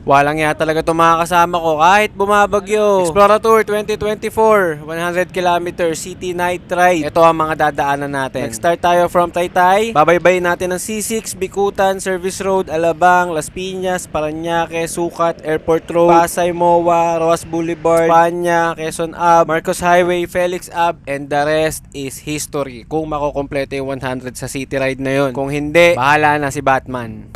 Walang ya talaga itong mga kasama ko kahit bumabagyo. Explorator 2024, 100 km City Night Ride. Ito ang mga dadaanan natin. Nag-start tayo from Taytay. Babaybayin natin ng C6, Bikutan, Service Road, Alabang, Las Piñas, Parañaque, Sucat, Airport Road, Pasay, MOA, Roas Boulevard, Panya, Quezon Ave, Marcos Highway, Felix Ave, and the rest is history. Kung makukompleto yung 100 sa City Ride na yun. Kung hindi, bahala na si Batman.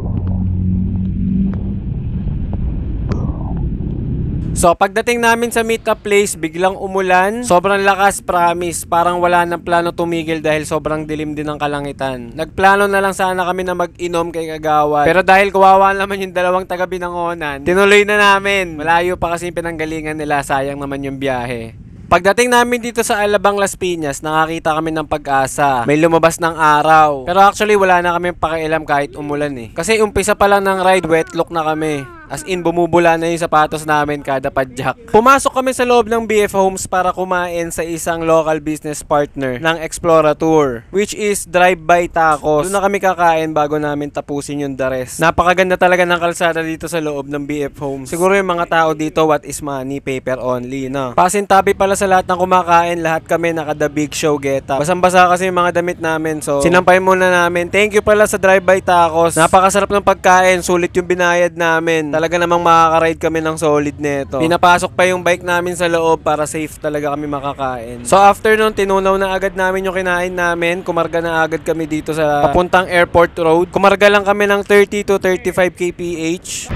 So pagdating namin sa meetup place, biglang umulan. Sobrang lakas, promise. Parang wala nang plano tumigil dahil sobrang dilim din ng kalangitan. Nagplano na lang sana kami na mag-inom kay Kagawad. Pero dahil kawawa naman yung dalawang taga Binangonan, tinuloy na namin. Malayo pa kasi yung pinanggalingan nila, sayang naman yung biyahe. Pagdating namin dito sa Alabang, Las Piñas, nakakita kami ng Pag-asa. May lumabas ng araw. Pero actually wala na kami pakialam kahit umulan eh. Kasi umpisa pa lang ng ride, wet look na kami. As in, bumubula na yung sapatos namin kada padjak. Pumasok kami sa loob ng BF Homes para kumain sa isang local business partner ng Explorator, which is Drive-By Tacos. Doon na kami kakain bago namin tapusin yung the rest. Napakaganda talaga ng kalsada dito sa loob ng BF Homes. Siguro yung mga tao dito, what is money, paper only, no? Pasintabi pala sa lahat ng kumakain, lahat kami naka-The Big Show get up. Basang-basa kasi yung mga damit namin, so sinampay muna namin. Thank you pala sa Drive-By Tacos. Napakasarap ng pagkain, sulit yung binayad namin. Talaga namang makaka-ride kami ng solid nito. Pinapasok pa yung bike namin sa loob para safe talaga kami makakain. So after nun, tinunaw na agad namin yung kinain namin. Kumarga na agad kami dito sa papuntang Airport Road. Kumarga lang kami ng 30 to 35 kph.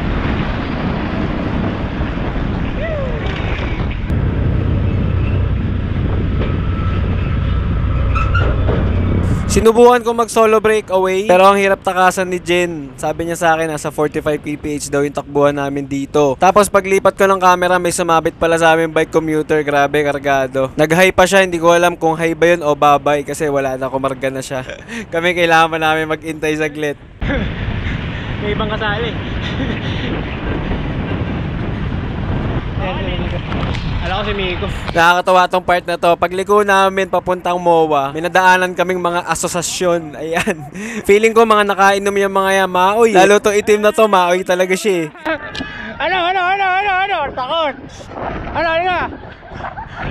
Sinubukan ko mag solo breakaway, pero ang hirap takasan ni Jen. Sabi niya sa akin, nasa 45 kph daw yung takbuhan namin dito. Tapos paglipat ko ng camera, may sumabit pala sa amin bike commuter. Grabe, kargado. Nag-high pa siya, hindi ko alam kung high ba yun o babay kasi wala na, kumarga na siya. Kami kailangan pa namin mag-intay saglit. May ibang kasali. Alam ko si Miko. Nakakatawa tong part na to. Pagliko namin papuntang MOA, may nadaanan kaming mga asosasyon. Ayan. Feeling ko mga nakainom yung mga yan. Maoy. Lalo to itim na to. Maoy talaga siya. Ano? Takot. Ano nga?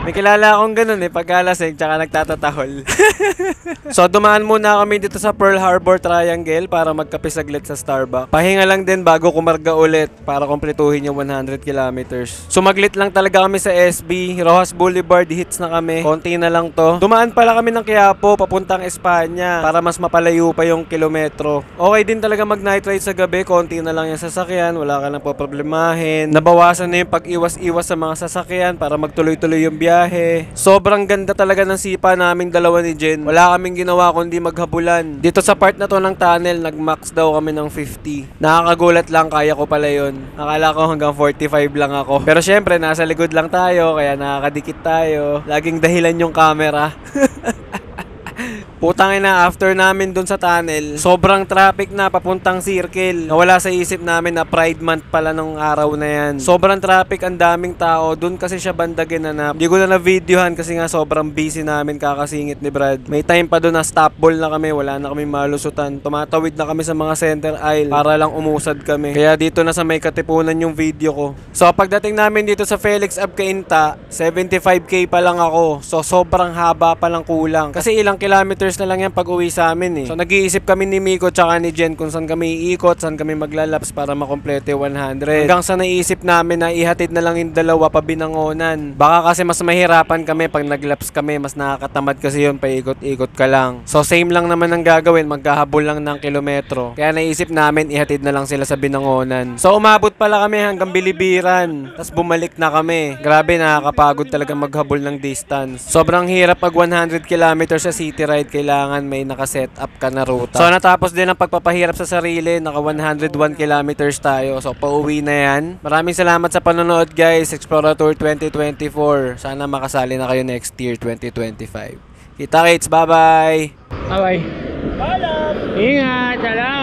May kilala akong ganun eh, pagkalasing tsaka nagtatatahol. So dumaan muna kami dito sa Pearl Harbor Triangle para magkape saglit sa Starbucks. Pahinga lang din bago kumarga ulit para kumpletuhin yung 100 kilometers. Sumaglit lang talaga kami sa SB, Rojas Boulevard, hits na kami. Konti na lang to. Dumaan pala kami ng Quiapo papuntang Espanya para mas mapalayo pa yung kilometro. Okay din talaga mag night ride sa gabi, konti na lang yung sasakyan, wala ka nang poproblemahin. Nabawasan na yung pag-iwas-iwas sa mga sasakyan para magtuloy-tuloy yung biyahe. Sobrang ganda talaga ng sipa naming dalawa ni Jen. Wala kaming ginawa kundi maghabulan. Dito sa part na to ng tunnel, nag-max daw kami ng 50. Nakakagulat lang, kaya ko pala yun. Akala ko hanggang 45 lang ako. Pero syempre, nasa likod lang tayo, kaya nakakadikit tayo. Laging dahilan yung camera. Putang ina, after namin dun sa tunnel, sobrang traffic na papuntang circle. Nawala sa isip namin na Pride Month pala nung araw na yan. Sobrang traffic, ang daming tao. Dun kasi siya banda ginanap. Hindi ko na na-videohan kasi nga sobrang busy namin kakasingit ni Brad. May time pa dun na stop ball na kami, wala na kami malusutan. Tumatawid na kami sa mga center aisle para lang umusad kami. Kaya dito na sa may katipunan yung video ko. So pagdating namin dito sa Felix Ave Cainta, 75k pa lang ako. So sobrang haba pa lang kulang. Kasi ilang kilometers na lang yan pag uwi sa amin eh. So nag-iisip kami ni Miko tsaka ni Jen kung saan kami iikot, saan kami maglalaps para makomplete 100. Hanggang sa naisip namin na ihatid na lang yung dalawa pa Binangonan. Baka kasi mas mahirapan kami pag naglaps kami, mas nakakatamad kasi yun, paikot-ikot ka lang. So same lang naman ang gagawin, magkahabol lang ng kilometro. Kaya naisip namin ihatid na lang sila sa Binangonan. So umabot pala kami hanggang Bilibiran, tapos bumalik na kami. Grabe, nakakapagod talaga maghabol ng distance. Sobrang hirap pag 100 kilometers sa city ride, kailangan may nakaset up ka na ruta. So natapos din ang pagpapahirap sa sarili, naka 101 kilometers tayo. So pauwi na yan. Maraming salamat sa panonood guys, Explorator 2024. Sana makasali na kayo next year 2025. Kita-kits, bye-bye! Bye-bye! Ingat! Salamat!